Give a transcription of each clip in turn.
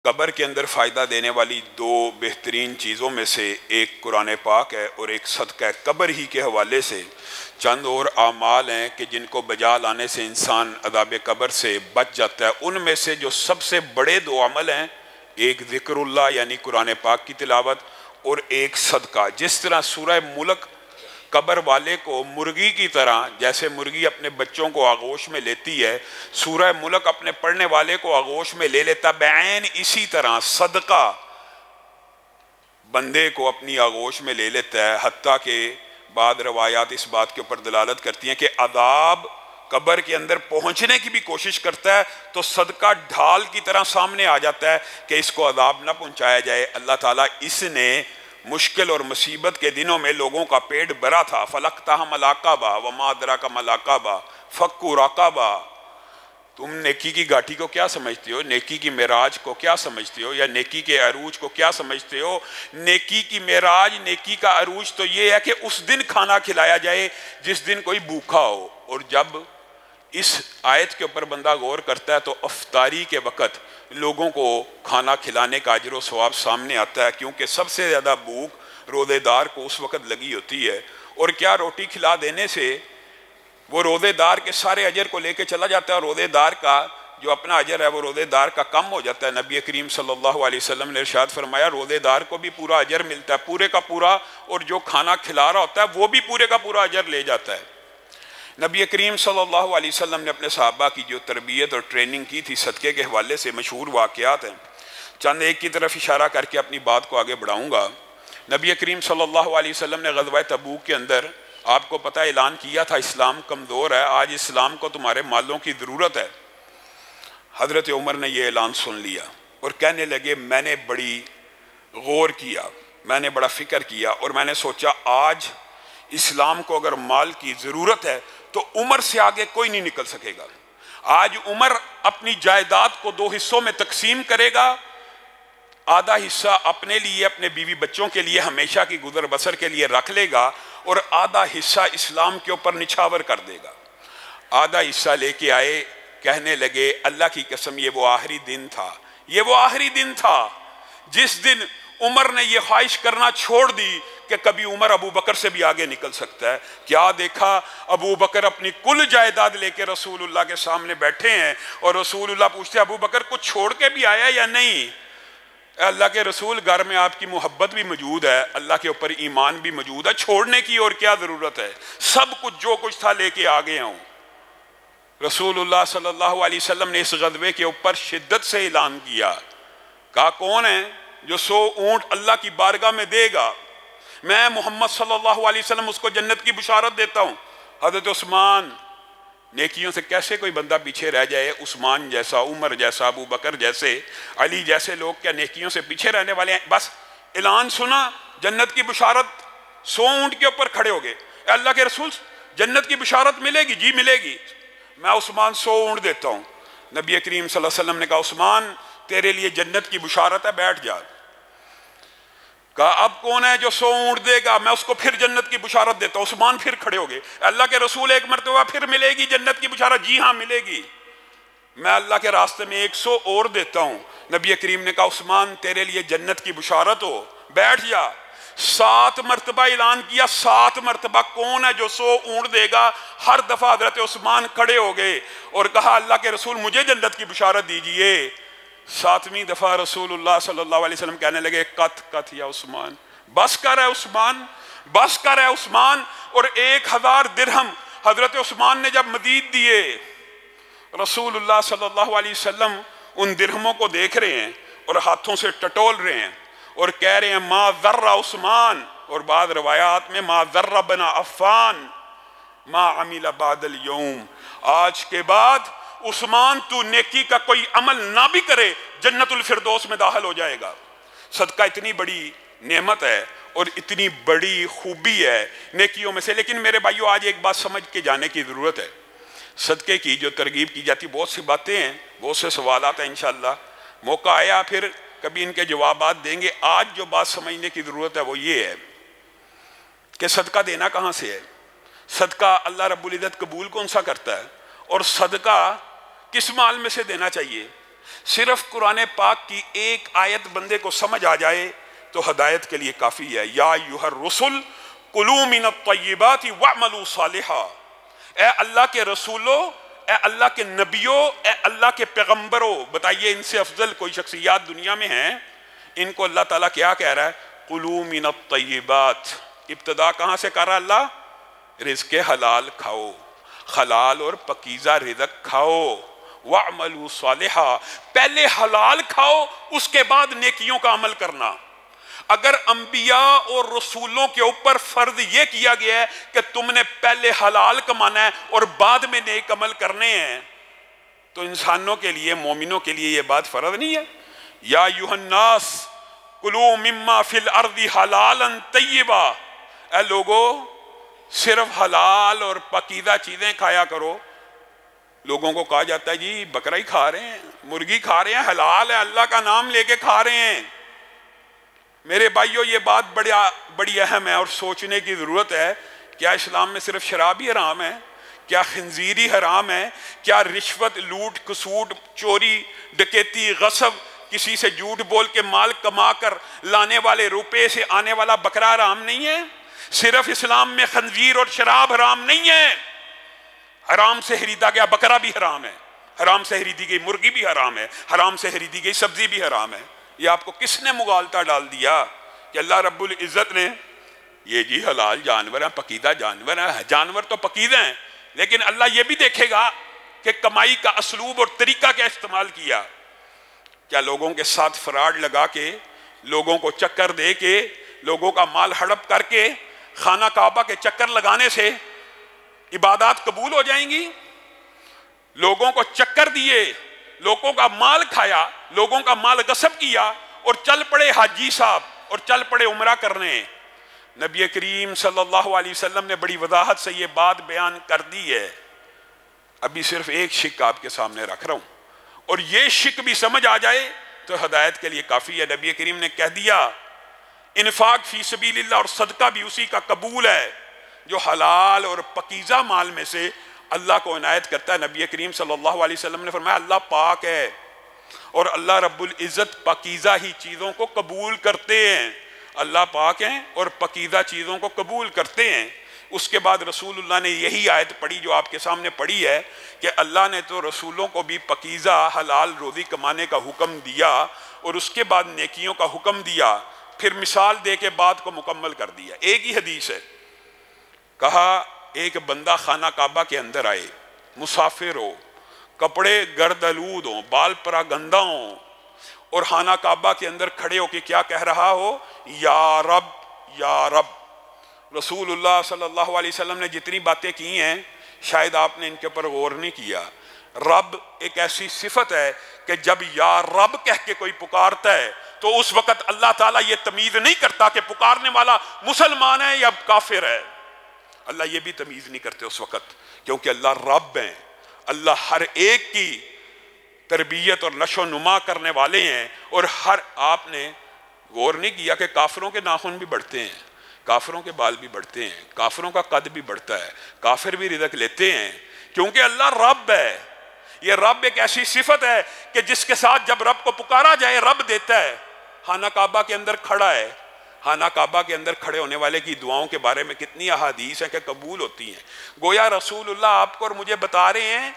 قبر کے اندر فائدہ دینے والی دو بہترین چیزوں میں سے ایک قرآن پاک ہے اور ایک صدقہ قبر ہی کے حوالے سے چند اور اعمال ہیں کہ جن کو بجا لانے سے انسان عذاب قبر سے بچ جاتا ہے۔ ان میں سے جو سب سے بڑے دو عمل ہیں، ایک ذکر اللہ یعنی قرآن پاک کی تلاوت اور ایک صدقہ۔ جس طرح سورہ ملک قبر والے کو مرغی کی طرح، جیسے مرغی اپنے بچوں کو آغوش میں لیتی ہے، سورہ ملک اپنے پڑھنے والے کو آغوش میں لے لیتا بعین، اسی طرح صدقہ بندے کو اپنی آغوش میں لے لیتا ہے۔ حتیٰ کہ بعض روایات اس بات کے اوپر دلالت کرتی ہیں کہ عذاب قبر کے اندر پہنچنے کی بھی کوشش کرتا ہے تو صدقہ ڈھال کی طرح سامنے آ جاتا ہے کہ اس کو عذاب نہ پہنچایا جائے۔ اللہ تعالیٰ اس نے مشکل اور مصیبت کے دنوں میں لوگوں کا پیٹ بھرا تھا۔ فَلَقْتَحَمَ الْعَقَبَةَ وَمَا أَدْرَاكَ مَا الْعَقَبَةُ فَكُّ رَقَبَةٍ۔ تم نیکی کی گھاٹی کو کیا سمجھتے ہو؟ نیکی کی معراج کو کیا سمجھتے ہو؟ یا نیکی کے عروج کو کیا سمجھتے ہو؟ نیکی کی معراج، نیکی کا عروج تو یہ ہے کہ اس دن کھانا کھلایا جائے جس دن کوئی بھوکا ہو۔ اور جب اس آیت کے اوپر بندہ غور کرتا ہے تو افطاری کے وقت لوگوں کو کھانا کھلانے کا اجر و ثواب سامنے آتا ہے، کیونکہ سب سے زیادہ بھوک روزے دار کو اس وقت لگی ہوتی ہے۔ اور کیا روٹی کھلا دینے سے وہ روزے دار کے سارے اجر کو لے کے چلا جاتا ہے، اور روزے دار کا جو اپنا اجر ہے وہ روزے دار کا کم ہو جاتا ہے۔ نبی کریم صلی اللہ علیہ وسلم نے ارشاد فرمایا روزے دار کو بھی پورا اجر ملتا ہے، پورے کا پورا، اور جو کھانا کھلا رہا ہوتا ہے وہ بھی پورے کا پورا اجر لے جاتا ہے۔ نبی کریم صلی اللہ علیہ وسلم نے اپنے صحابہ کی جو تربیت اور ٹریننگ کی تھی صدقے کے حوالے سے مشہور واقعات ہیں، چند ایک کی طرف اشارہ کر کے اپنی بات کو آگے بڑھاؤں گا۔ نبی کریم صلی اللہ علیہ وسلم نے غزوہ تبوک کے اندر آپ کو پتہ اعلان کیا تھا اسلام کمزور ہے، آج اسلام کو تمہارے مالوں کی ضرورت ہے۔ حضرت عمر نے یہ اعلان سن لیا اور کہنے لگے میں نے بڑی غور کیا، میں نے بڑا فکر کیا، اور میں نے سوچا آج اسلام کو اگر مال کی ضرورت ہے تو عمر سے آگے کوئی نہیں نکل سکے گا۔ آج عمر اپنی جائیداد کو دو حصوں میں تقسیم کرے گا، آدھا حصہ اپنے لیے، اپنے بیوی بچوں کے لیے، ہمیشہ کی گزر بسر کے لیے رکھ لے گا، اور آدھا حصہ اسلام کے اوپر نچھاور کر دے گا۔ آدھا حصہ لے کے آئے، کہنے لگے اللہ کی قسم یہ وہ آخری دن تھا، یہ وہ آخری دن تھا جس دن عمر نے یہ خواہش کرنا چھوڑ دی کہ کبھی عمر ابو بکر سے بھی آگے نکل سکتا ہے۔ کیا دیکھا، ابو بکر اپنی کل جائیداد لے کے رسول اللہ کے سامنے بیٹھے ہیں، اور رسول اللہ پوچھتے ابو بکر کچھ چھوڑ کے بھی آیا یا نہیں؟ اللہ کے رسول گھر میں آپ کی محبت بھی موجود ہے، اللہ کے اوپر ایمان بھی موجود ہے، چھوڑنے کی اور کیا ضرورت ہے؟ سب کچھ جو کچھ تھا لے کے آگے ہوں۔ رسول اللہ صلی اللہ علیہ وسلم نے اس غزوے کے اوپر شدت سے اعلان کیا، کہا کون ہے جو 100 اونٹ اللہ کی بارگاہ میں دے گا، میں محمد صلی اللہ علیہ وسلم اس کو جنت کی بشارت دیتا ہوں۔ حضرت عثمان، نیکیوں سے کیسے کوئی بندہ پیچھے رہ جائے؟ عثمان جیسا، عمر جیسا، ابو بکر جیسے، علی جیسے لوگ کیا نیکیوں سے پیچھے رہنے والے ہیں؟ بس اعلان سنا جنت کی بشارت، 100 اونٹ کے اوپر کھڑے ہو گئے، اے اللہ کے رسول جنت کی بشارت ملے گی؟ جی ملے گی، میں عثمان 100 اونٹ دیتا ہوں۔ نبی کریم صلی اللہ علیہ وسلم نے کہا عثمان تیرے لیے جنت کی بشارت ہے، بیٹھ جا۔ کہا اب کون ہے جو 100 اونٹ دے گا؟ میں اس کو پھر جنت کی بشارت دیتا ہوں۔ عثمان پھر کھڑے ہو گئے، اللہ کے رسول ایک مرتبہ پھر ملے گی جنت کی بشارت؟ جی ہاں ملے گی، میں اللہ کے راستے میں 100 اور دیتا ہوں۔ نبی کریم نے کہا عثمان تیرے لیے جنت کی بشارت ہو، بیٹھ جا۔ 7 مرتبہ اعلان کیا، 7 مرتبہ کون ہے جو 100 اونٹ دے گا؟ ہر دفعہ حضرت عثمان کھڑے ہو گئے اور کہا اللہ کے رسول مجھے جنت کی بشارت دیجئے۔ 7ویں دفعہ رسول اللہ صلی اللہ علیہ وسلم کہنے لگے کت یا عثمان، بس کر ہے عثمان، بس کر ہے عثمان۔ اور 1000 درہم حضرت عثمان نے جب مزید دیے، رسول اللہ صلی اللہ علیہ وسلم ان درہموں کو دیکھ رہے ہیں اور ہاتھوں سے ٹٹول رہے ہیں اور کہہ رہے ہیں ما ذر عثمان، اور بعض روایات میں ما ذر بن عفان ما عمل بعد اليوم، آج کے بعد عثمان تو نیکی کا کوئی عمل نہ بھی کرے جنت الفردوس میں داخل ہو جائے گا۔ صدقہ اتنی بڑی نعمت ہے اور اتنی بڑی خوبی ہے نیکیوں میں سے۔ لیکن میرے بھائیو آج ایک بات سمجھ کے جانے کی ضرورت ہے، صدقے کی جو ترغیب کی جاتی بہت سی باتیں ہیں، بہت سے سوالات ہیں، انشاءاللہ موقع آیا پھر کبھی ان کے جوابات دیں گے۔ آج جو بات سمجھنے کی ضرورت ہے وہ یہ ہے کہ صدقہ دینا کہاں سے ہے، صدقہ اللہ رب العزت قبول کون سا کرتا ہے، اور صدقہ کس مال میں سے دینا چاہیے؟ صرف قرآن پاک کی ایک آیت بندے کو سمجھ آ جائے تو ہدایت کے لیے کافی ہے۔ یا ایھا الرسل کلوا من الطیبات واعملوا صالحا، اے اللہ کے رسولوں، اے اللہ کے نبیوں، اے اللہ کے پیغمبروں، بتائیے ان سے افضل کوئی شخصیات دنیا میں ہیں؟ ان کو اللہ تعالیٰ کیا کہہ رہا ہے؟ کلوا من الطیبات۔ ابتدا کہاں سے کر رہا اللہ؟ رزق حلال کھاؤ، حلال اور پکیزہ رزق کھاؤ۔ وَاعْمَلُوا صَالِحًا، پہلے حلال کھاؤ، اس کے بعد نیکیوں کا عمل کرنا۔ اگر انبیاء اور رسولوں کے اوپر فرض یہ کیا گیا ہے کہ تم نے پہلے حلال کمانا ہے اور بعد میں نیک عمل کرنے ہیں، تو انسانوں کے لیے، مومنوں کے لیے یہ بات فرض نہیں ہے؟ یا ایھا الناس کلوا مما فی الارض حلالا طیبا، اے لوگو صرف حلال اور پاکیزہ چیزیں کھایا کرو۔ لوگوں کو کہا جاتا ہے جی بکرا ہی کھا رہے ہیں، مرغی کھا رہے ہیں، حلال ہے، اللہ کا نام لے کے کھا رہے ہیں۔ میرے بھائیو، یہ بات بڑی اہم ہے اور سوچنے کی ضرورت ہے۔ کیا اسلام میں صرف شراب ہی حرام ہے؟ کیا خنزیر ہی حرام ہے؟ کیا رشوت، لوٹ کسوٹ، چوری، ڈکیتی، غصب، کسی سے جھوٹ بول کے مال کما کر لانے والے روپے سے آنے والا بکرا حرام نہیں ہے؟ صرف اسلام میں خنزیر اور شراب حرام نہیں ہے، حرام سے خریدا گیا بکرا بھی حرام ہے، حرام سے خریدی گئی مرغی بھی حرام ہے، حرام سے خریدی گئی سبزی بھی حرام ہے۔ یہ آپ کو کس نے مغالطہ ڈال دیا کہ اللہ رب العزت نے یہ جی حلال جانور ہیں، پکیدہ جانور ہیں؟ جانور تو پکیدہ ہیں، لیکن اللہ یہ بھی دیکھے گا کہ کمائی کا اسلوب اور طریقہ کیا استعمال کیا۔ کیا لوگوں کے ساتھ فراڈ لگا کے، لوگوں کو چکر دے کے، لوگوں کا مال ہڑپ کر کے، خانہ کعبہ کے چکر لگانے سے عبادات قبول ہو جائیں گی؟ لوگوں کو چکر دیے، لوگوں کا مال کھایا، لوگوں کا مال غصب کیا اور چل پڑے حاجی صاحب اور چل پڑے عمرہ کرنے۔ نبی کریم صلی اللہ علیہ وسلم نے بڑی وضاحت سے یہ بات بیان کر دی ہے۔ ابھی صرف ایک شک آپ کے سامنے رکھ رہا ہوں، اور یہ شک بھی سمجھ آ جائے تو ہدایت کے لیے کافی ہے۔ نبی کریم نے کہہ دیا انفاق فی سبیل اللہ اور صدقہ بھی اسی کا قبول ہے جو حلال اور پکیزہ مال میں سے اللہ کو عنایت کرتا ہے۔ نبی کریم صلی اللہ علیہ وسلم نے فرمایا اللہ پاک ہے اور اللہ رب العزت پکیزہ ہی چیزوں کو قبول کرتے ہیں۔ اللہ پاک ہیں اور پکیزہ چیزوں کو قبول کرتے ہیں۔ اس کے بعد رسول اللہ نے یہی آیت پڑھی جو آپ کے سامنے پڑھی ہے کہ اللہ نے تو رسولوں کو بھی پکیزہ حلال روزی کمانے کا حکم دیا اور اس کے بعد نیکیوں کا حکم دیا، پھر مثال دے کے بات کو مکمل کر دیا۔ ایک ہی حدیث ہے، کہا ایک بندہ خانہ کعبہ کے اندر آئے، مسافر ہو، کپڑے گردآلود ہوں، بال پرا گندہ ہوں، اور خانہ کعبہ کے اندر کھڑے ہو کے کیا کہہ رہا ہو؟ یا رب یا رب۔ رسول اللہ صلی اللہ علیہ وسلم نے جتنی باتیں کی ہیں شاید آپ نے ان کے اوپر غور نہیں کیا۔ رب ایک ایسی صفت ہے کہ جب یا رب کہہ کے کوئی پکارتا ہے تو اس وقت اللہ تعالیٰ یہ تمیز نہیں کرتا کہ پکارنے والا مسلمان ہے یا کافر ہے۔ اللہ یہ بھی تمیز نہیں کرتے اس وقت، کیونکہ اللہ رب ہیں، اللہ ہر ایک کی تربیت اور نشو و نما کرنے والے ہیں۔ اور آپ نے غور نہیں کیا کہ کافروں کے ناخن بھی بڑھتے ہیں، کافروں کے بال بھی بڑھتے ہیں، کافروں کا قد بھی بڑھتا ہے، کافر بھی رزق لیتے ہیں، کیونکہ اللہ رب ہے۔ یہ رب ایک ایسی صفت ہے کہ جس کے ساتھ جب رب کو پکارا جائے رب دیتا ہے۔ خانہ کعبہ کے اندر کھڑا ہے، خانہ کعبہ کے اندر کھڑے ہونے والے کی دعاؤں کے بارے میں کتنی احادیث ہیں کہ قبول ہوتی ہیں۔ گویا رسول اللہ آپ کو اور مجھے بتا رہے ہیں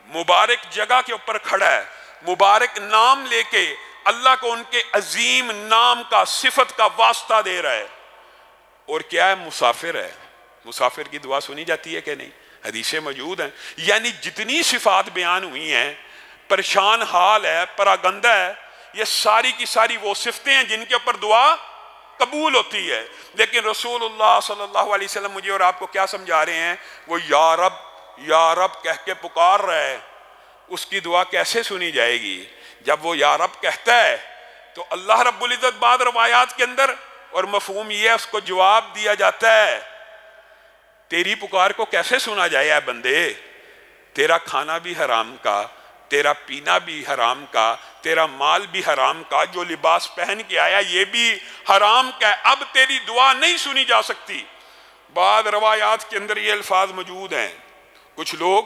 مبارک جگہ کے اوپر کھڑا ہے، مبارک نام لے کے اللہ کو ان کے عظیم نام کا، صفت کا واسطہ دے رہا ہے۔ اور کیا ہے؟ مسافر ہے۔ مسافر کی دعا سنی جاتی ہے کہ نہیں؟ حدیثیں موجود ہیں۔ یعنی جتنی صفات بیان ہوئی ہیں، پریشان حال ہے، پراگندہ ہے، یہ ساری کی ساری وہ صفتیں ہیں جن کے اوپر دعا قبول ہوتی ہے۔ لیکن رسول اللہ صلی اللہ علیہ وسلم مجھے اور آپ کو کیا سمجھا رہے ہیں؟ وہ یا رب کہہ کے پکار رہا ہے، اس کی دعا کیسے سنی جائے گی؟ جب وہ یا رب کہتا ہے تو اللہ رب العزت بعض روایات کے اندر، اور مفہوم یہ ہے اس کو جواب دیا جاتا ہے تیری پکار کو کیسے سنا جائے اے بندے؟ تیرا کھانا بھی حرام کا، تیرا پینا بھی حرام کا، تیرا مال بھی حرام کا، جو لباس پہن کے آیا یہ بھی حرام کا ہے، اب تیری دعا نہیں سنی جا سکتی۔ بعض روایات کے اندر یہ الفاظ موجود ہیں، کچھ لوگ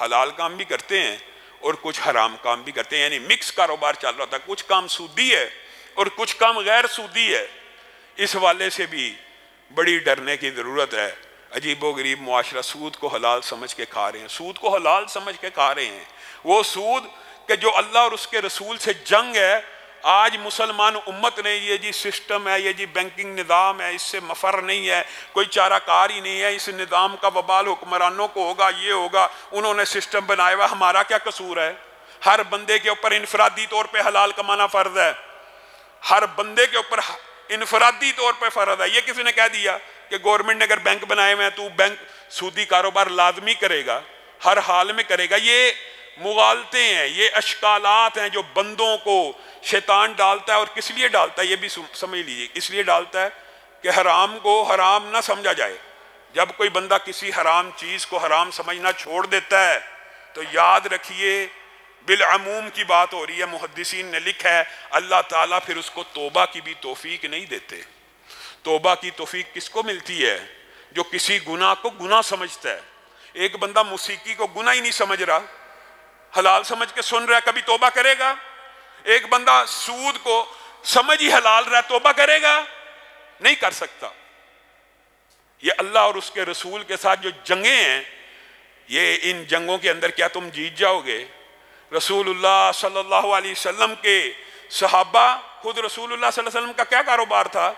حلال کام بھی کرتے ہیں اور کچھ حرام کام بھی کرتے ہیں، یعنی مکس کاروبار چل رہا تھا، کچھ کام سودی ہے اور کچھ کام غیر سودی ہے۔ اس حوالے سے بھی بڑی ڈرنے کی ضرورت ہے۔ عجیب و غریب معاشرہ سود کو حلال سمجھ کے کھا رہے ہیں، سود کو حلال سمجھ کے کھا رہے ہیں، وہ سود کہ جو اللہ اور اس کے رسول سے جنگ ہے۔ آج مسلمان امت نے یہ جی سسٹم ہے، یہ جی بینکنگ نظام ہے، اس سے مفر نہیں ہے، کوئی چارہ کار ہی نہیں ہے، اس نظام کا وبال حکمرانوں کو ہوگا، یہ ہوگا، انہوں نے سسٹم بنایا ہوا، ہمارا کیا قصور ہے؟ ہر بندے کے اوپر انفرادی طور پہ حلال کمانا فرض ہے، ہر بندے کے اوپر انفرادی طور پہ فرض ہے۔ یہ کسی نے کہہ دیا کہ گورنمنٹ نے اگر بینک بنائے ہوئے ہیں تو بینک سودی کاروبار لازمی کرے گا، ہر حال میں کرے گا؟ یہ مغالطے ہیں، یہ اشکالات ہیں جو بندوں کو شیطان ڈالتا ہے، اور کس لیے ڈالتا ہے یہ بھی سمجھ لیجیے، اس لیے ڈالتا ہے کہ حرام کو حرام نہ سمجھا جائے۔ جب کوئی بندہ کسی حرام چیز کو حرام سمجھنا چھوڑ دیتا ہے تو یاد رکھیے بالعموم کی بات ہو رہی ہے، محدثین نے لکھا ہے اللہ تعالیٰ پھر اس کو توبہ کی بھی توفیق نہیں دیتے۔ توبہ کی توفیق کس کو ملتی ہے؟ جو کسی گناہ کو گناہ سمجھتا ہے۔ ایک بندہ موسیقی کو گناہ ہی نہیں سمجھ رہا، حلال سمجھ کے سن رہا ہے، کبھی توبہ کرے گا؟ ایک بندہ سود کو سمجھ ہی حلال رہا ہے، توبہ کرے گا؟ نہیں کر سکتا۔ یہ اللہ اور اس کے رسول کے ساتھ جو جنگیں ہیں، یہ ان جنگوں کے اندر کیا تم جیت جاؤ گے؟ رسول اللہ صلی اللہ علیہ وسلم کے صحابہ، خود رسول اللہ صلی اللہ علیہ وسلم کا کیا کاروبار تھا؟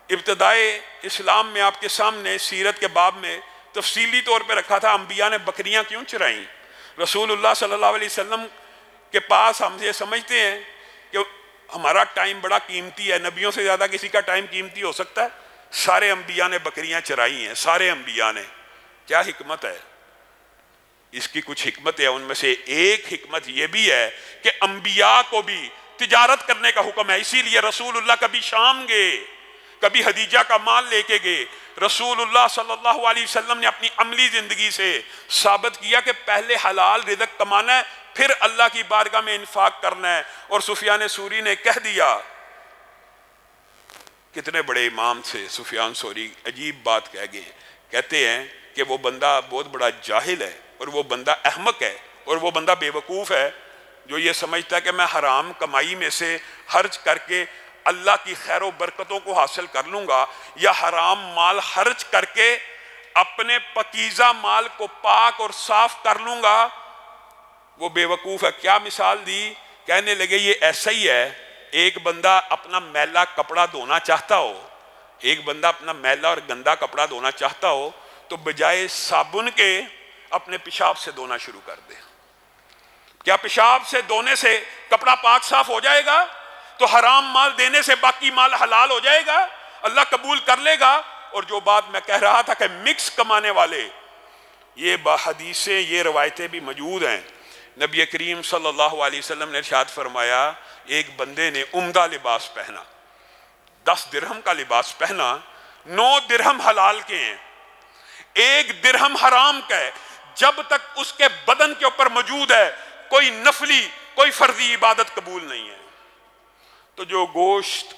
ابتدائے اسلام میں آپ کے سامنے سیرت کے باب میں تفصیلی طور پہ رکھا تھا، انبیاء نے بکریاں کیوں چرائیں؟ رسول اللہ صلی اللہ علیہ وسلم کے پاس ہم یہ سمجھتے ہیں کہ ہمارا ٹائم بڑا قیمتی ہے، نبیوں سے زیادہ کسی کا ٹائم قیمتی ہو سکتا ہے؟ سارے انبیاء نے بکریاں چرائی ہیں، سارے انبیاء نے۔ کیا حکمت ہے اس کی؟ کچھ حکمت ہے، ان میں سے ایک حکمت یہ بھی ہے کہ انبیاء کو بھی تجارت کرنے کا حکم ہے، اسی لیے رسول اللہ کبھی شام گئے، کبھی حدیجہ کا مال لے کے گئے۔ رسول اللہ صلی اللہ علیہ وسلم نے اپنی عملی زندگی سے ثابت کیا کہ پہلے حلال رزق کمانا ہے، پھر اللہ کی بارگاہ میں انفاق کرنا ہے۔ اور سفیان ثوری نے کہہ دیا، کتنے بڑے امام تھے سفیان ثوری، عجیب بات کہہ گئے، کہتے ہیں کہ وہ بندہ بہت بڑا جاہل ہے، اور وہ بندہ احمق ہے، اور وہ بندہ بے وقوف ہے جو یہ سمجھتا ہے کہ میں حرام کمائی میں سے خرچ کر کے اللہ کی خیر و برکتوں کو حاصل کر لوں گا، یا حرام مال خرچ کر کے اپنے پکیزہ مال کو پاک اور صاف کر لوں گا۔ وہ بے وقوف ہے۔ کیا مثال دی؟ کہنے لگے یہ ایسا ہی ہے، ایک بندہ اپنا میلا کپڑا دھونا چاہتا ہو، ایک بندہ اپنا میلا اور گندا کپڑا دھونا چاہتا ہو تو بجائے صابن کے اپنے پیشاب سے دھونا شروع کر دے۔ کیا پیشاب سے دھونے سے کپڑا پاک صاف ہو جائے گا؟ تو حرام مال دینے سے باقی مال حلال ہو جائے گا، اللہ قبول کر لے گا۔ اور جو بات میں کہہ رہا تھا کہ مکس کمانے والے، یہ حدیثیں، یہ روایتیں بھی موجود ہیں۔ نبی کریم صلی اللہ علیہ وسلم نے ارشاد فرمایا، ایک بندے نے عمدہ لباس پہنا، 10 درہم کا لباس پہنا، 9 درہم حلال کے ہیں، 1 درہم حرام کا ہے۔ جب تک اس کے بدن کے اوپر موجود ہے کوئی نفلی، کوئی فرضی عبادت قبول نہیں ہے۔ تو جو گوشت،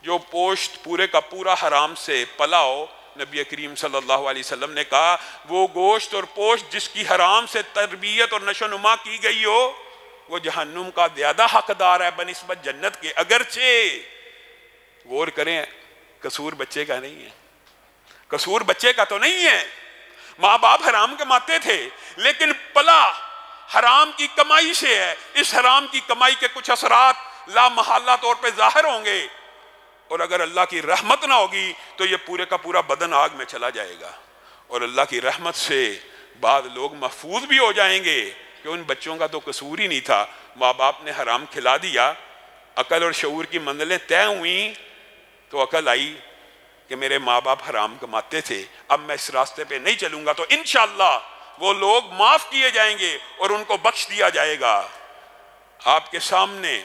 جو پوشت پورے کا پورا حرام سے پلا ہو، نبی کریم صلی اللہ علیہ وسلم نے کہا وہ گوشت اور پوشت جس کی حرام سے تربیت اور نشو نما کی گئی ہو، وہ جہنم کا زیادہ حقدار ہے بنسبت جنت کے۔ اگرچہ غور کریں، قصور بچے کا نہیں ہے، قصور بچے کا تو نہیں ہے، ماں باپ حرام کماتے تھے لیکن پلا حرام کی کمائی سے ہے۔ اس حرام کی کمائی کے کچھ اثرات لا محالہ طور پہ ظاہر ہوں گے، اور اگر اللہ کی رحمت نہ ہوگی تو یہ پورے کا پورا بدن آگ میں چلا جائے گا۔ اور اللہ کی رحمت سے بعض لوگ محفوظ بھی ہو جائیں گے کہ ان بچوں کا تو قصور ہی نہیں تھا، ماں باپ نے حرام کھلا دیا، عقل اور شعور کی منزلیں طے ہوئیں تو عقل آئی کہ میرے ماں باپ حرام کماتے تھے، اب میں اس راستے پہ نہیں چلوں گا، تو انشاءاللہ وہ لوگ معاف کیے جائیں گے اور ان کو بخش دیا جائے گا۔ آپ کے سامنے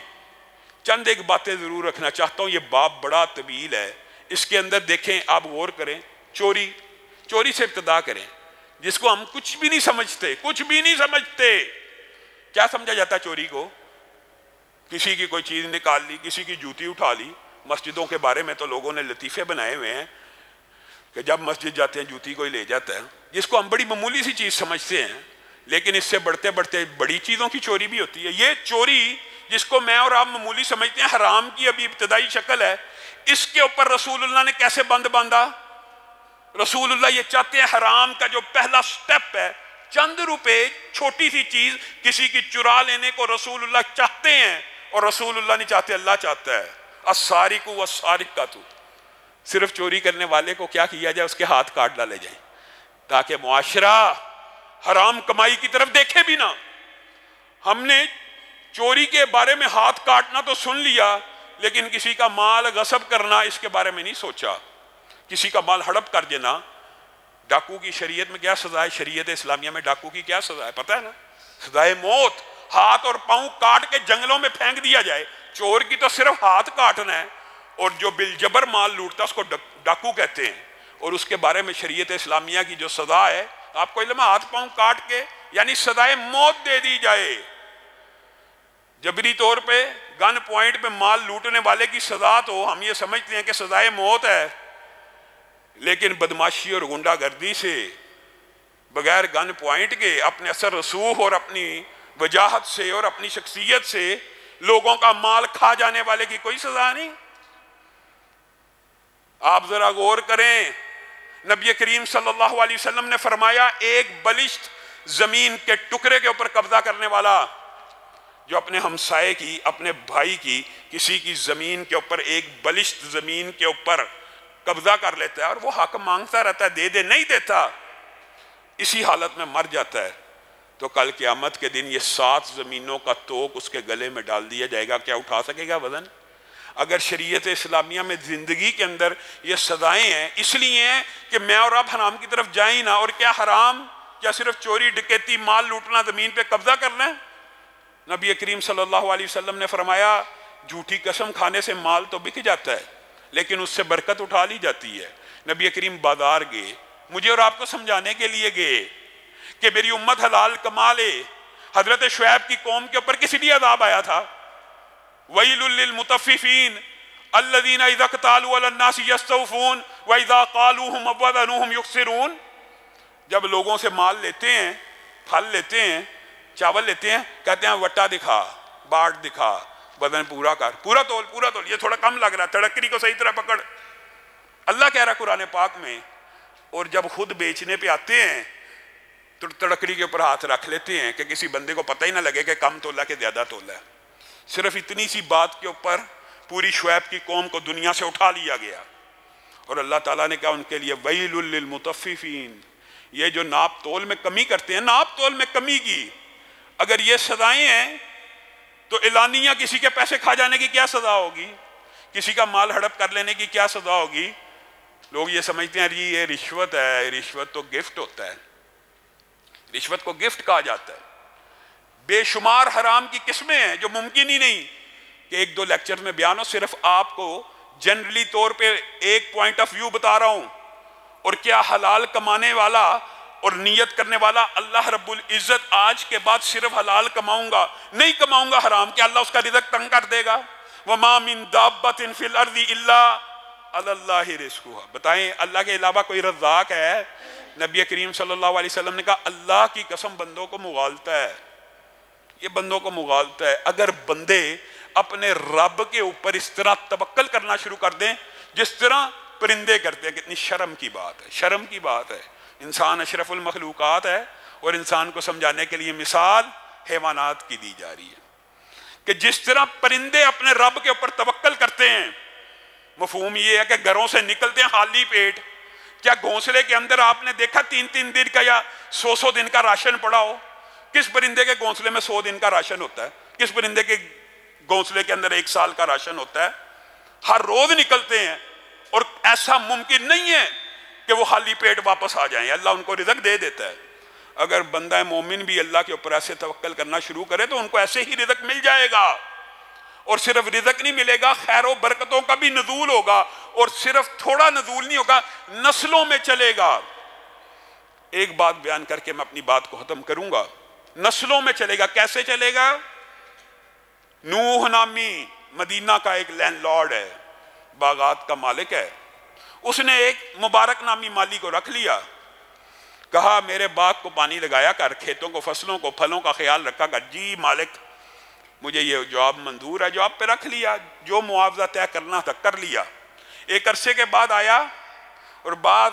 چند ایک باتیں ضرور رکھنا چاہتا ہوں، یہ باب بڑا طویل ہے، اس کے اندر دیکھیں، آپ غور کریں۔ چوری سے ابتدا کریں، جس کو ہم کچھ بھی نہیں سمجھتے، کچھ بھی نہیں سمجھتے۔ کیا سمجھا جاتا ہے چوری کو؟ کسی کی کوئی چیز نکال لی، کسی کی جوتی اٹھا لی۔ مسجدوں کے بارے میں تو لوگوں نے لطیفے بنائے ہوئے ہیں کہ جب مسجد جاتے ہیں جوتی کوئی لے جاتا ہے، جس کو ہم بڑی معمولی سی چیز سمجھتے ہیں، لیکن اس سے بڑھتے بڑھتے بڑی چیزوں کی چوری بھی ہوتی ہے. یہ چوری جس کو میں اور آپ معمولی سمجھتے ہیں حرام کی ابھی ابتدائی شکل ہے, اس کے اوپر رسول اللہ نے کیسے بند باندھا؟ رسول اللہ یہ چاہتے ہیں حرام کا جو پہلا سٹیپ ہے, چند روپے چھوٹی سی چیز کسی کی چرا لینے کو رسول اللہ چاہتے ہیں, اور رسول اللہ نہیں چاہتے, اللہ چاہتا ہے. السارق والسارقۃ, صرف چوری کرنے والے کو کیا کیا جائے, اس کے ہاتھ کاٹ ڈالے جائیں تاکہ معاشرہ حرام کمائی کی طرف دیکھے بھی نہ. ہم نے چوری کے بارے میں ہاتھ کاٹنا تو سن لیا, لیکن کسی کا مال غصب کرنا اس کے بارے میں نہیں سوچا. کسی کا مال ہڑپ کر دینا, ڈاکو کی شریعت میں کیا سزا ہے؟ شریعت اسلامیہ میں ڈاکو کی کیا سزا ہے پتہ ہے نا؟ سزائے موت. ہاتھ اور پاؤں کاٹ کے جنگلوں میں پھینک دیا جائے. چور کی تو صرف ہاتھ کاٹنا ہے, اور جو بالجبر مال لوٹتا اس کو ڈاکو کہتے ہیں. اور اس کے بارے میں شریعت اسلامیہ کی جو سزا ہے, آپ کو علم ہے, ہاتھ پاؤں کاٹ کے یعنی سزائے موت دے دی جائے. جبری طور پہ گن پوائنٹ پہ مال لوٹنے والے کی سزا تو ہم یہ سمجھتے ہیں کہ سزائے موت ہے, لیکن بدماشی اور غنڈہ گردی سے بغیر گن پوائنٹ کے اپنے اثر رسوخ اور اپنی وجاہت سے اور اپنی شخصیت سے لوگوں کا مال کھا جانے والے کی کوئی سزا نہیں. آپ ذرا غور کریں, نبی کریم صلی اللہ علیہ وسلم نے فرمایا ایک بلشت زمین کے ٹکڑے کے اوپر قبضہ کرنے والا, جو اپنے ہمسائے کی, اپنے بھائی کی, کسی کی زمین کے اوپر, ایک بلشت زمین کے اوپر قبضہ کر لیتا ہے اور وہ حق مانگتا رہتا ہے, دے دے نہیں دیتا, اسی حالت میں مر جاتا ہے, تو کل قیامت کے دن یہ 7 زمینوں کا توق اس کے گلے میں ڈال دیا جائے گا. کیا اٹھا سکے گا وزن؟ اگر شریعت اسلامیہ میں زندگی کے اندر یہ سزائیں ہیں, اس لیے ہیں کہ میں اور آپ حرام کی طرف جائیں نہ. اور کیا حرام کیا صرف چوری ڈکیتی مال لوٹنا زمین پہ قبضہ کرنا ہے؟ نبی کریم صلی اللہ علیہ وسلم نے فرمایا جھوٹی قسم کھانے سے مال تو بک جاتا ہے, لیکن اس سے برکت اٹھا لی جاتی ہے. نبی کریم بازار گئے, مجھے اور آپ کو سمجھانے کے لیے گئے کہ میری امت حلال کما لے. حضرت شعیب کی قوم کے اوپر کس لیے عذاب آیا تھا؟ وَيْلٌ لِّلْمُطَفِّفِينَ الَّذِينَ إِذَا اكْتَالُوا عَلَى النَّاسِ يَسْتَوْفُونَ وَإِذَا قَالُوهُمْ أَوْ وَزَنُوهُمْ يُخْسِرُونَ. جب لوگوں سے مال لیتے ہیں, پھل لیتے ہیں, چاول لیتے ہیں, کہتے ہیں وٹا دکھا, باٹ دکھا, وزن پورا کر, پورا تول, پورا تول, یہ تھوڑا کم لگ رہا ہے, تڑکری کو صحیح طرح پکڑ. اللہ کہہ رہا قرآن پاک میں. اور جب خود بیچنے پہ آتے ہیں تو تڑکری کے اوپر ہاتھ رکھ لیتے ہیں کہ کسی بندے کو پتہ ہی نہ لگے کہ کم تولا کہ زیادہ تولا ہے. صرف اتنی سی بات کے اوپر پوری شعیب کی قوم کو دنیا سے اٹھا لیا گیا. اور اللہ تعالیٰ نے کہا ان کے لیے وَيْلٌ لِّلْمُطَفِّفِينَ, یہ جو ناپ تول میں کمی کرتے ہیں, ناپ تول میں کمی کی اگر یہ سزائیں ہیں تو اعلانیہ کسی کے پیسے کھا جانے کی کیا سزا ہوگی؟ کسی کا مال ہڑپ کر لینے کی کیا سزا ہوگی؟ لوگ یہ سمجھتے ہیں جی یہ رشوت ہے, رشوت تو گفٹ ہوتا ہے, رشوت کو گفٹ کہا جاتا ہے. بے شمار حرام کی قسمیں ہیں جو ممکن ہی نہیں کہ ایک دو لیکچر میں بیان ہو. صرف آپ کو جنرلی طور پہ ایک پوائنٹ آف ویو بتا رہا ہوں. اور کیا حلال کمانے والا اور نیت کرنے والا اللہ رب العزت آج کے بعد صرف حلال کماؤں گا, نہیں کماؤں گا حرام, کیا اللہ اس کا رزق تنگ کر دے گا؟ وَمَا مِن دَابَّةٍ فِي الْأَرْضِ إِلَّا عَلَى اللَّهِ رِزْقُهَا. بتائیں اللہ کے علاوہ کوئی رزاق ہے؟ نبی کریم صلی اللہ علیہ وسلم نے کہا اللہ کی قسم بندوں کو مغالتا ہے, یہ بندوں کو مغالتا ہے. اگر بندے اپنے رب کے اوپر اس طرح توکل کرنا شروع کر دیں جس طرح پرندے کرتے ہیں, کتنی شرم کی بات ہے, شرم کی بات ہے. انسان اشرف المخلوقات ہے اور انسان کو سمجھانے کے لیے مثال حیوانات کی دی جا رہی ہے کہ جس طرح پرندے اپنے رب کے اوپر توکل کرتے ہیں. مفہوم یہ ہے کہ گھروں سے نکلتے ہیں خالی پیٹ. کیا گھونسلے کے اندر آپ نے دیکھا 3 دن کا یا 100 دن کا راشن پڑا ہو؟ کس پرندے کے گھونسلے میں 100 دن کا راشن ہوتا ہے؟ کس پرندے کے گھونسلے کے اندر 1 سال کا راشن ہوتا ہے؟ ہر روز نکلتے ہیں اور ایسا ممکن نہیں ہے کہ وہ خالی پیٹ واپس آ جائیں. اللہ ان کو رزق دے دیتا ہے. اگر بندہ مومن بھی اللہ کے اوپر ایسے توکل کرنا شروع کرے تو ان کو ایسے ہی رزق مل جائے گا. اور صرف رزق نہیں ملے گا, خیر و برکتوں کا بھی نزول ہوگا. اور صرف تھوڑا نزول نہیں ہوگا, نسلوں میں چلے گا. ایک بات بیان کر کے میں اپنی بات کو ختم کروں گا. نسلوں میں چلے گا. کیسے چلے گا؟ نوح نامی مدینہ کا ایک لینڈ لارڈ ہے, باغات کا مالک ہے. اس نے ایک مبارک نامی مالی کو رکھ لیا. کہا میرے باغ کو پانی لگایا کر، کھیتوں کو، فصلوں کو، پھلوں کا خیال رکھا کر۔ جی مالک مجھے یہ جواب منظور ہے، جواب پہ رکھ لیا، جو معاوضہ طے کرنا تھا کر لیا۔ ایک عرصے کے بعد آیا، اور بعض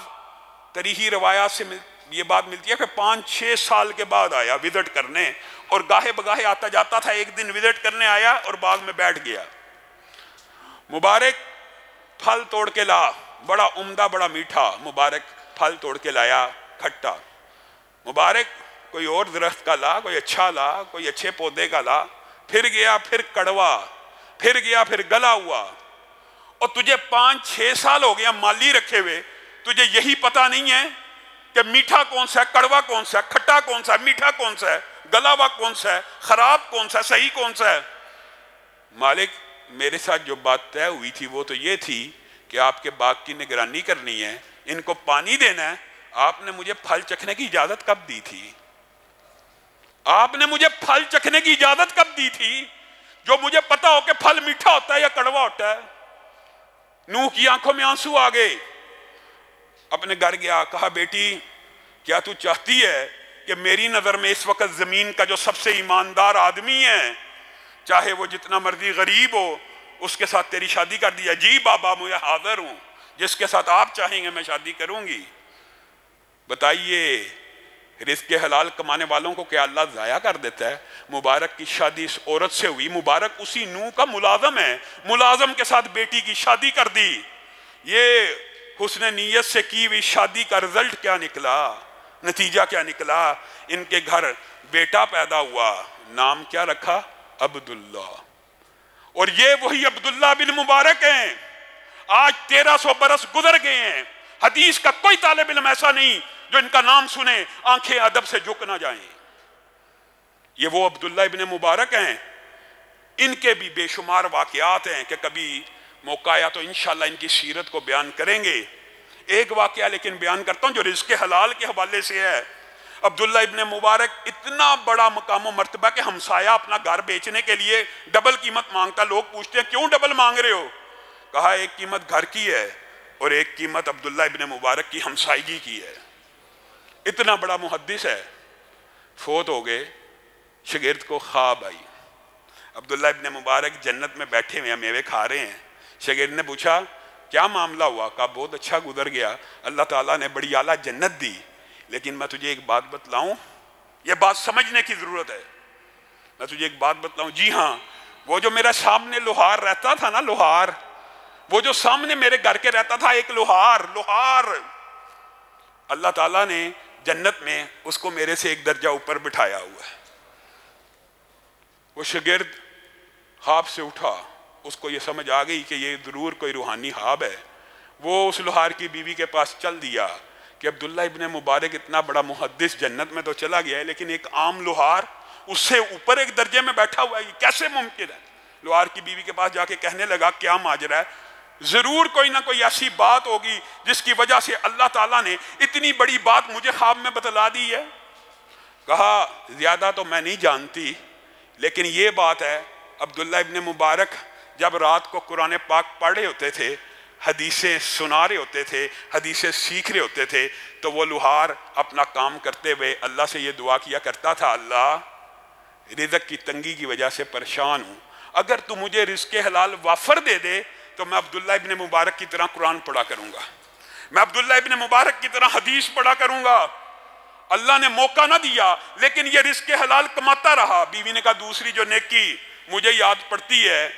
تاریخی روایات سے یہ بات ملتی ہے کہ 5-6 سال کے بعد آیا وزٹ کرنے، اور گاہے بگاہے آتا جاتا تھا۔ ایک دن وزٹ کرنے آیا اور باغ میں بیٹھ گیا۔ مبارک پھل توڑ کے لا، بڑا عمدہ بڑا میٹھا مبارک پھل توڑ کے لایا، کھٹا۔ مبارک کوئی اور درخت کا لا، کوئی اچھا لا، کوئی اچھے پودے کا لا۔ پھر گیا، پھر کڑوا، پھر گیا، پھر گلا ہوا۔ اور تجھے 5-6 سال ہو گیا مالی رکھے ہوئے، تجھے یہی پتہ نہیں ہے کہ میٹھا کون سا ہے، کڑوا کون سا ہے، کھٹا کون سا ہے، میٹھا کون سا ہے، گلا ہوا کون سا ہے، خراب کون سا ہے، صحیح کون سا ہے؟ مالک میرے ساتھ جو بات طے ہوئی تھی وہ تو یہ تھی کہ آپ کے باغ کی نگرانی کرنی ہے، ان کو پانی دینا ہے۔ آپ نے مجھے پھل چکھنے کی اجازت کب دی تھی؟ آپ نے مجھے پھل چکھنے کی اجازت کب دی تھی؟ جو مجھے پتا ہو کہ پھل میٹھا ہوتا ہے یا کڑوا ہوتا ہے۔ نوح کی آنکھوں میں آنسو آ گئے، اپنے گھر گیا، کہا بیٹی کیا تو چاہتی ہے کہ میری نظر میں اس وقت زمین کا جو سب سے ایماندار آدمی ہے، چاہے وہ جتنا مرضی غریب ہو، اس کے ساتھ تیری شادی کر دیا؟ جی بابا میں حاضر ہوں، جس کے ساتھ آپ چاہیں گے میں شادی کروں گی۔ بتائیے رزق حلال کمانے والوں کو کیا اللہ ضائع کر دیتا ہے؟ مبارک کی شادی اس عورت سے ہوئی، مبارک اسی نوح کا ملازم ہے، ملازم کے ساتھ بیٹی کی شادی کر دی۔ یہ حسن نیت سے کی ہوئی شادی کا رزلٹ کیا نکلا، نتیجہ کیا نکلا؟ ان کے گھر بیٹا پیدا ہوا، نام کیا رکھا؟ عبداللہ۔ اور یہ وہی عبداللہ بن مبارک ہیں۔ آج 1300 برس گزر گئے ہیں، حدیث کا کوئی طالب علم ایسا نہیں جو ان کا نام سنے آنکھیں ادب سے جھک نہ جائیں۔ یہ وہ عبداللہ ابن مبارک ہیں۔ ان کے بھی بے شمار واقعات ہیں کہ کبھی موقع آیا تو انشاءاللہ ان کی سیرت کو بیان کریں گے۔ ایک واقعہ لیکن بیان کرتا ہوں جو رزق حلال کے حوالے سے ہے۔ عبداللہ ابن مبارک اتنا بڑا مقام و مرتبہ کہ ہمسایہ اپنا گھر بیچنے کے لیے ڈبل قیمت مانگتا۔ لوگ پوچھتے ہیں کیوں ڈبل مانگ رہے ہو؟ کہا ایک قیمت گھر کی ہے اور ایک قیمت عبداللہ ابن مبارک کی ہمسائیگی کی ہے۔ اتنا بڑا محدث ہے، فوت ہو گئے۔ شاگرد کو خواب آئی، عبداللہ ابن مبارک جنت میں بیٹھے ہوئے ہیں، میوے کھا رہے ہیں۔ شاگرد نے پوچھا کیا معاملہ ہوا؟ کہا بہت اچھا گزر گیا، اللہ تعالیٰ نے بڑی اعلیٰ جنت دی، لیکن میں تجھے ایک بات بتلاؤں، یہ بات سمجھنے کی ضرورت ہے، میں تجھے ایک بات بتلاؤں۔ جی ہاں، وہ جو میرے سامنے لوہار رہتا تھا نا، لوہار، وہ جو سامنے میرے گھر کے رہتا تھا ایک لوہار، اللہ تعالیٰ نے جنت میں اس کو میرے سے ایک درجہ اوپر بٹھایا ہوا ہے۔ وہ شاگرد خواب سے اٹھا، اس کو یہ سمجھ آ گئی کہ یہ ضرور کوئی روحانی خواب ہے۔ وہ اس لوہار کی بیوی کے پاس چل دیا کہ عبداللہ ابن مبارک اتنا بڑا محدث جنت میں تو چلا گیا ہے، لیکن ایک عام لوہار اس سے اوپر ایک درجے میں بیٹھا ہوا ہے، یہ کیسے ممکن ہے؟ لوہار کی بیوی کے پاس جا کے کہنے لگا کیا ماجرا ہے؟ ضرور کوئی نہ کوئی ایسی بات ہوگی جس کی وجہ سے اللہ تعالیٰ نے اتنی بڑی بات مجھے خواب میں بتلا دی ہے۔ کہا زیادہ تو میں نہیں جانتی، لیکن یہ بات ہے عبداللہ ابن مبارک جب رات کو قرآن پاک پڑھ رہے ہوتے تھے، حدیثیں سنا رہے ہوتے تھے، حدیثیں سیکھ رہے ہوتے تھے، تو وہ لوہار اپنا کام کرتے ہوئے اللہ سے یہ دعا کیا کرتا تھا، اللہ رزق کی تنگی کی وجہ سے پریشان ہوں، اگر تو مجھے رزق حلال وافر دے دے تو میں عبداللہ ابن مبارک کی طرح قرآن پڑھا کروں گا، میں عبداللہ ابن مبارک کی طرح حدیث پڑھا کروں گا۔ اللہ نے موقع نہ دیا لیکن یہ رزق حلال کماتا رہا۔ بیوی نے کہا دوسری جو نیکی مجھے یاد پڑتی ہے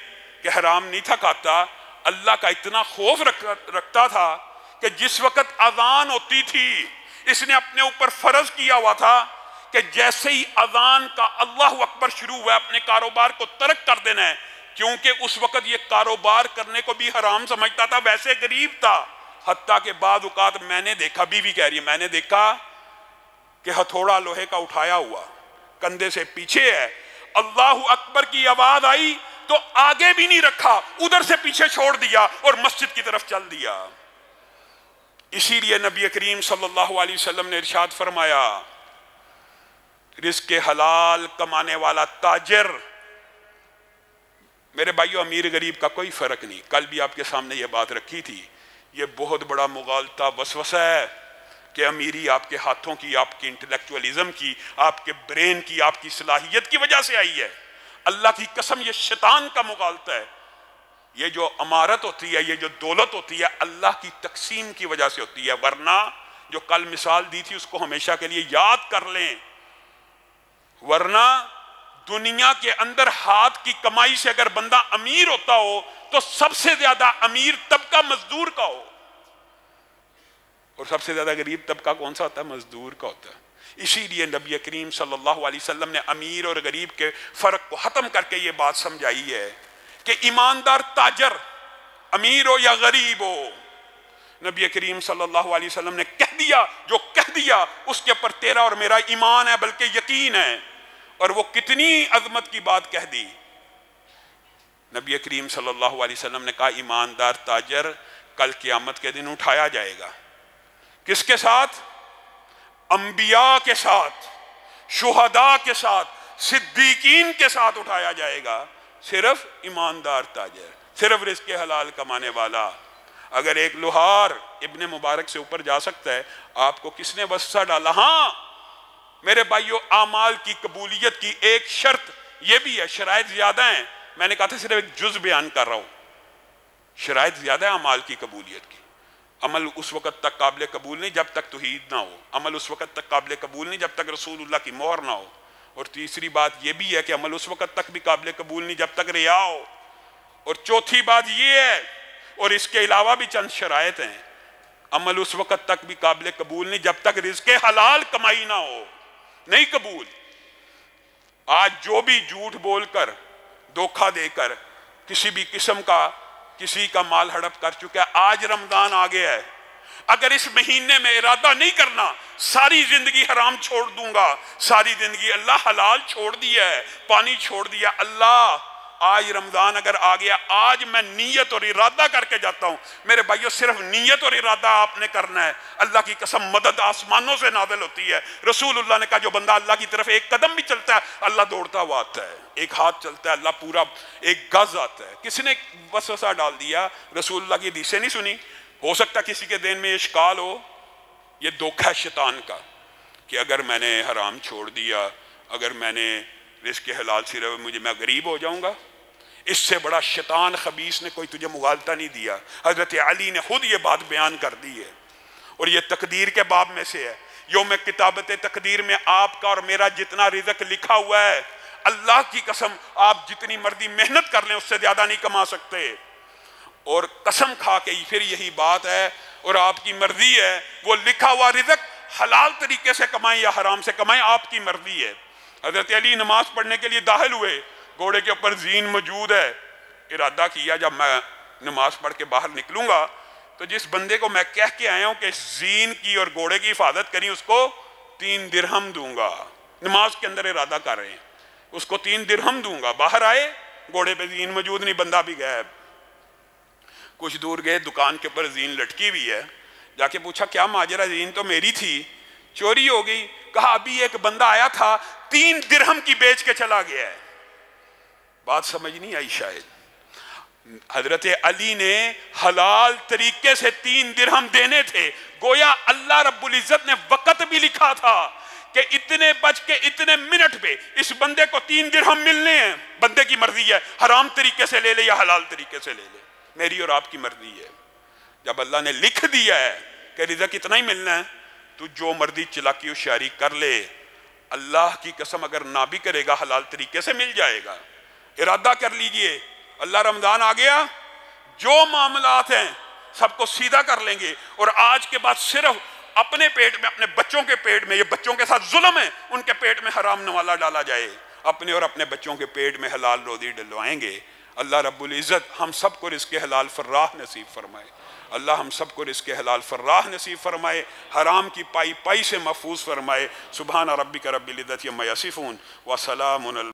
کہ حرام نہیں تھا کھاتا، اللہ کا اتنا خوف رکھتا تھا کہ جس وقت اذان ہوتی تھی اس نے اپنے اوپر فرض کیا ہوا تھا کہ جیسے ہی اذان کا اللہ اکبر شروع ہوا اپنے کاروبار کو ترک کر دینا ہے، کیونکہ اس وقت یہ کاروبار کرنے کو بھی حرام سمجھتا تھا، ویسے غریب تھا۔ حتیٰ کہ بعض اوقات میں نے دیکھا، بیوی کہہ رہی ہے میں نے دیکھا کہ ہتھوڑا لوہے کا اٹھایا ہوا کندھے سے پیچھے ہے، اللہ اکبر کی آواز آئی تو آگے بھی نہیں رکھا، ادھر سے پیچھے چھوڑ دیا اور مسجد کی طرف چل دیا۔ اسی لیے نبی کریم صلی اللہ علیہ وسلم نے ارشاد فرمایا رزق حلال کمانے والا تاجر، میرے بھائیو امیر غریب کا کوئی فرق نہیں، کل بھی آپ کے سامنے یہ بات رکھی تھی، یہ بہت بڑا مغالطہ وسوسہ ہے۔ کہ امیری آپ کے ہاتھوں کی، آپ کے انٹلیکچولیزم کی، آپ کے برین کی، آپ کی صلاحیت کی وجہ سے آئی ہے۔ اللہ کی قسم یہ شیطان کا مغالطہ ہے۔ یہ جو امارت ہوتی ہے، یہ جو دولت ہوتی ہے، اللہ کی تقسیم کی وجہ سے ہوتی ہے۔ ورنہ جو کل مثال دی تھی اس کو ہمیشہ کے لیے یاد کر لیں، ورنہ دنیا کے اندر ہاتھ کی کمائی سے اگر بندہ امیر ہوتا ہو تو سب سے زیادہ امیر طبقہ مزدور کا ہو، اور سب سے زیادہ غریب طبقہ کون سا ہوتا ہے؟ مزدور کا ہوتا ہے۔ اسی لیے نبی کریم صلی اللہ علیہ وسلم نے امیر اور غریب کے فرق کو ختم کر کے یہ بات سمجھائی ہے کہ ایماندار تاجر امیر ہو یا غریب ہو، نبی کریم صلی اللہ علیہ وسلم نے کہہ دیا جو کہہ دیا اس کے اوپر تیرا اور میرا ایمان ہے، بلکہ یقین ہے۔ اور وہ کتنی عظمت کی بات کہہ دی۔ نبی کریم صلی اللہ علیہ وسلم نے کہا ایماندار تاجر کل قیامت کے دن اٹھایا جائے گا، کس کے ساتھ؟ انبیاء کے ساتھ، شہداء کے ساتھ، صدیقین کے ساتھ اٹھایا جائے گا۔ صرف ایماندار تاجر، صرف رزق حلال کمانے والا۔ اگر ایک لوہار ابن مبارک سے اوپر جا سکتا ہے، آپ کو کس نے وسوسہ ڈالا؟ ہاں میرے بھائیو، اعمال کی قبولیت کی ایک شرط یہ بھی ہے، شرائط زیادہ ہیں، میں نے کہا تھا صرف ایک جز بیان کر رہا ہوں۔ شرائط زیادہ ہے اعمال کی قبولیت کی۔ عمل اس وقت تک قابل قبول نہیں جب تک توحید نہ ہو، عمل اس وقت تک قابل قبول نہیں جب تک رسول اللہ کی مہر نہ ہو، اور تیسری بات یہ بھی ہے کہ عمل اس وقت تک بھی قابل قبول نہیں جب تک ریا ہو، اور چوتھی بات یہ ہے، اور اس کے علاوہ بھی چند شرائط ہیں، عمل اس وقت تک بھی قابل قبول نہیں جب تک رزق حلال کمائی نہ ہو، نہیں قبول۔ آج جو بھی جھوٹ بول کر، دھوکہ دے کر کسی بھی قسم کا کسی کا مال ہڑپ کر چکا ہے، آج رمضان آ گیا ہے، اگر اس مہینے میں ارادہ نہیں کرنا ساری زندگی حرام چھوڑ دوں گا، ساری زندگی اللہ حلال چھوڑ دیا ہے، پانی چھوڑ دیا، اللہ آج رمضان اگر آ گیا، آج میں نیت اور ارادہ کر کے جاتا ہوں۔ میرے بھائیو صرف نیت اور ارادہ آپ نے کرنا ہے، اللہ کی قسم مدد آسمانوں سے نازل ہوتی ہے۔ رسول اللہ نے کہا جو بندہ اللہ کی طرف ایک قدم بھی چلتا ہے اللہ دوڑتا ہوا آتا ہے، ایک ہاتھ چلتا ہے اللہ پورا ایک گز آتا ہے۔ کس نے وسوسہ ڈال دیا؟ رسول اللہ کی حدیثیں نہیں سنی؟ ہو سکتا ہے کسی کے دین میں اشکال ہو، یہ دھوکہ ہے شیطان کا کہ اگر میں نے حرام چھوڑ دیا، اگر میں نے رزق حلال صرف میں غریب ہو جاؤں گا۔ اس سے بڑا شیطان خبیث نے کوئی تجھے مغالطہ نہیں دیا۔ حضرت علی نے خود یہ بات بیان کر دی ہے، اور یہ تقدیر کے باب میں سے ہے۔ یوم کتابت تقدیر میں آپ کا اور میرا جتنا رزق لکھا ہوا ہے، اللہ کی قسم آپ جتنی مرضی محنت کر لیں اس سے زیادہ نہیں کما سکتے، اور قسم کھا کے پھر یہی بات ہے، اور آپ کی مرضی ہے وہ لکھا ہوا رزق حلال طریقے سے کمائیں یا حرام سے کمائیں، آپ کی مرضی ہے۔ حضرت علی نماز پڑھنے کے لیے داخل ہوئے، گھوڑے کے اوپر زین موجود ہے، ارادہ کیا جب میں نماز پڑھ کے باہر نکلوں گا تو جس بندے کو میں کہہ کے آیا ہوں کہ زین کی اور گھوڑے کی حفاظت کریں اس کو 3 درہم دوں گا، نماز کے اندر ارادہ کر رہے ہیں، اس کو 3 درہم دوں گا۔ باہر آئے، گھوڑے پہ زین موجود نہیں، بندہ بھی غائب۔ کچھ دور گئے، دکان کے اوپر زین لٹکی ہوئی ہے، جا کے پوچھا کیا ماجرا؟ زین تو میری تھی، چوری ہو گئی۔ کہا ابھی ایک بندہ آیا تھا 3 درہم کی بیچ کے چلا گیا ہے۔ بات سمجھ نہیں آئی شاید۔ حضرت علی نے حلال طریقے سے 3 درہم دینے تھے، گویا اللہ رب العزت نے وقت بھی لکھا تھا کہ اتنے بج کے اتنے منٹ پہ اس بندے کو 3 درہم ملنے ہیں، بندے کی مرضی ہے حرام طریقے سے لے لے یا حلال طریقے سے لے لے، میری اور آپ کی مرضی ہے۔ جب اللہ نے لکھ دیا ہے کہ رزق اتنا ہی ملنا ہے تو جو مرضی چلاکی ہوشیاری کر لے، اللہ کی قسم اگر نہ بھی کرے گا حلال طریقے سے مل جائے گا۔ ارادہ کر لیجئے، اللہ رمضان آ گیا، جو معاملات ہیں سب کو سیدھا کر لیں گے، اور آج کے بعد صرف اپنے پیٹ میں، اپنے بچوں کے پیٹ میں، یہ بچوں کے ساتھ ظلم ہے، ان کے پیٹ میں حرام نوالا ڈالا جائے، اپنے اور اپنے بچوں کے پیٹ میں حلال روزی ڈلوائیں گے۔ اللہ رب العزت ہم سب کو رزق حلال فراہ نصیب فرمائے، اللہ ہم سب کو رزق حلال فراہ نصیب فرمائے، حرام کی پائی پائی سے محفوظ فرمائے۔ سبحان ربک رب العزت عما یصفون وسلام علی